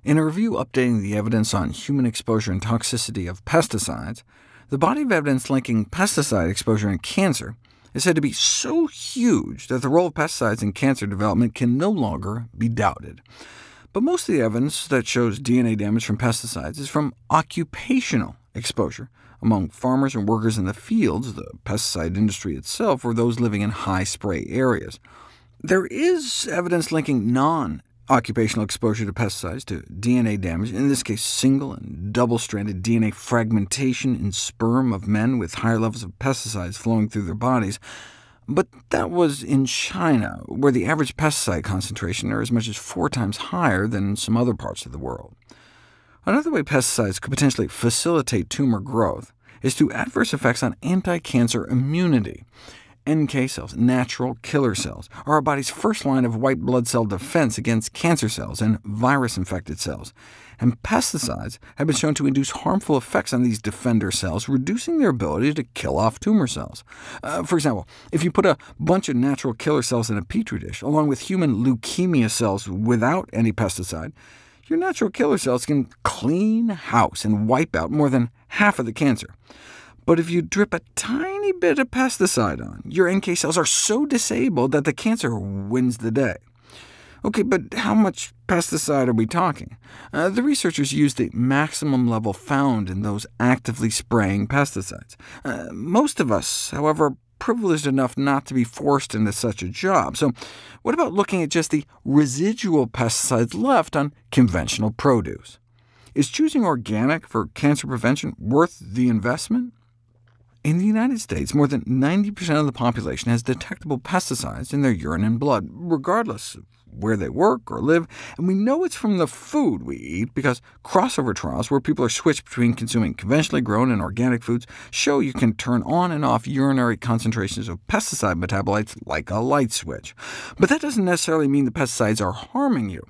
In a review updating the evidence on human exposure and toxicity of pesticides, the body of evidence linking pesticide exposure and cancer is said to be so huge that the role of pesticides in cancer development can no longer be doubted. But most of the evidence that shows DNA damage from pesticides is from occupational exposure among farmers and workers in the fields, the pesticide industry itself, or those living in high-spray areas. There is evidence linking non-occupational exposure to pesticides to DNA damage, in this case single and double-stranded DNA fragmentation in sperm of men with higher levels of pesticides flowing through their bodies. But that was in China, where the average pesticide concentration are as much as 4 times higher than in some other parts of the world. Another way pesticides could potentially facilitate tumor growth is through adverse effects on anti-cancer immunity. NK cells, natural killer cells, are our body's first line of white blood cell defense against cancer cells and virus-infected cells, and pesticides have been shown to induce harmful effects on these defender cells, reducing their ability to kill off tumor cells. For example, if you put a bunch of natural killer cells in a petri dish, along with human leukemia cells without any pesticide, your natural killer cells can clean house and wipe out more than half of the cancer. But if you drip a tiny bit of pesticide on, your NK cells are so disabled that the cancer wins the day. OK, but how much pesticide are we talking? The researchers used the maximum level found in those actively spraying pesticides. Most of us, however, are privileged enough not to be forced into such a job. So what about looking at just the residual pesticides left on conventional produce? Is choosing organic for cancer prevention worth the investment? In the United States, more than 90% of the population has detectable pesticides in their urine and blood, regardless of where they work or live, and we know it's from the food we eat because crossover trials where people are switched between consuming conventionally grown and organic foods show you can turn on and off urinary concentrations of pesticide metabolites like a light switch. But that doesn't necessarily mean the pesticides are harming you.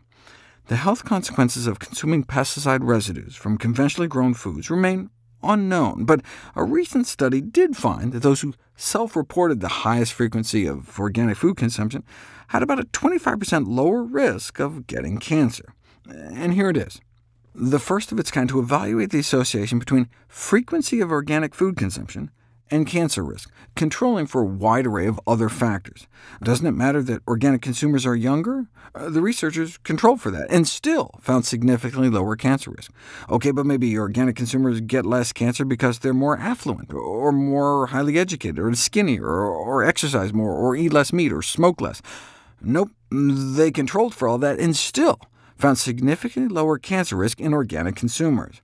The health consequences of consuming pesticide residues from conventionally grown foods remain unknown, but a recent study did find that those who self-reported the highest frequency of organic food consumption had about a 25% lower risk of getting cancer. And here it is, the first of its kind to evaluate the association between frequency of organic food consumption and cancer risk, controlling for a wide array of other factors. Doesn't it matter that organic consumers are younger? The researchers controlled for that, and still found significantly lower cancer risk. OK, but maybe organic consumers get less cancer because they're more affluent, or more highly educated, or skinnier, or exercise more, or eat less meat, or smoke less. Nope, they controlled for all that, and still found significantly lower cancer risk in organic consumers.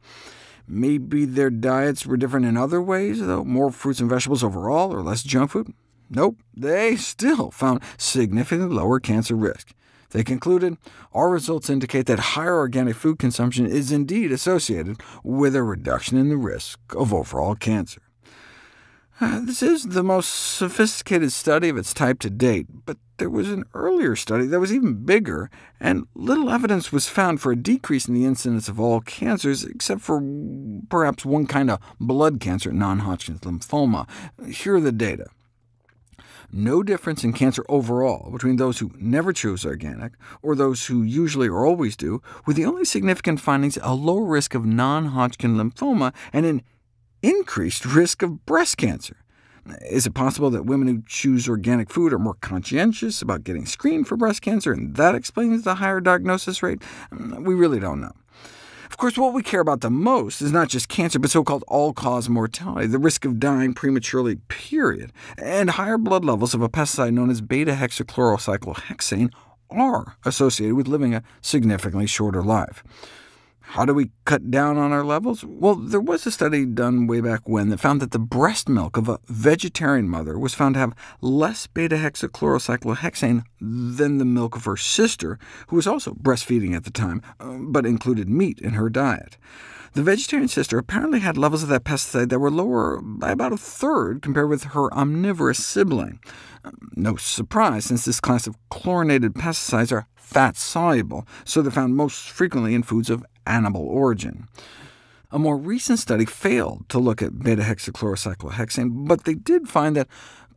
Maybe their diets were different in other ways, though, more fruits and vegetables overall, or less junk food? Nope, they still found significantly lower cancer risk. They concluded, our results indicate that higher organic food consumption is indeed associated with a reduction in the risk of overall cancer. This is the most sophisticated study of its type to date, but there was an earlier study that was even bigger, and little evidence was found for a decrease in the incidence of all cancers, except for perhaps one kind of blood cancer, non-Hodgkin's lymphoma. Here are the data. No difference in cancer overall between those who never choose organic or those who usually or always do, with the only significant findings a lower risk of non-Hodgkin lymphoma and an increased risk of breast cancer. Is it possible that women who choose organic food are more conscientious about getting screened for breast cancer, and that explains the higher diagnosis rate? We really don't know. Of course, what we care about the most is not just cancer, but so-called all-cause mortality, the risk of dying prematurely, period. And higher blood levels of a pesticide known as beta-hexachlorocyclohexane are associated with living a significantly shorter life. How do we cut down on our levels? Well, there was a study done way back when that found that the breast milk of a vegetarian mother was found to have less beta-hexachlorocyclohexane than the milk of her sister, who was also breastfeeding at the time, but included meat in her diet. The vegetarian sister apparently had levels of that pesticide that were lower by about a third compared with her omnivorous sibling. No surprise, since this class of chlorinated pesticides are fat-soluble, so they're found most frequently in foods of animal origin. A more recent study failed to look at beta-hexachlorocyclohexane, but they did find that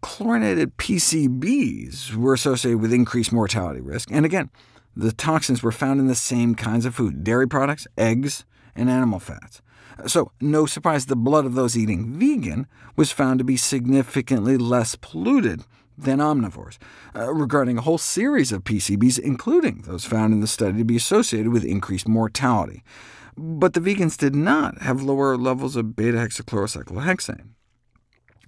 chlorinated PCBs were associated with increased mortality risk, and again, The toxins were found in the same kinds of food: dairy products, eggs, and animal fats. So no surprise the blood of those eating vegan was found to be significantly less polluted than omnivores, regarding a whole series of PCBs, including those found in the study to be associated with increased mortality. But the vegans did not have lower levels of beta-hexachlorocyclohexane.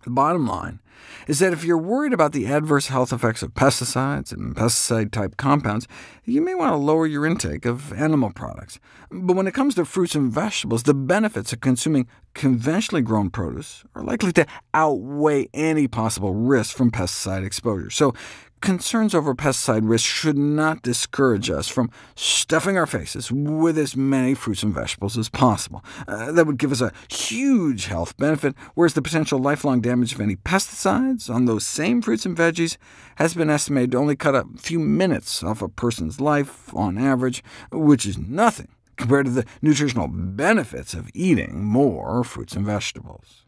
The bottom line is that if you're worried about the adverse health effects of pesticides and pesticide-type compounds, you may want to lower your intake of animal products. But when it comes to fruits and vegetables, the benefits of consuming conventionally grown produce are likely to outweigh any possible risk from pesticide exposure. So concerns over pesticide risk should not discourage us from stuffing our faces with as many fruits and vegetables as possible. That would give us a huge health benefit, whereas the potential lifelong damage of any pesticides on those same fruits and veggies has been estimated to only cut a few minutes off a person's life on average, which is nothing compared to the nutritional benefits of eating more fruits and vegetables.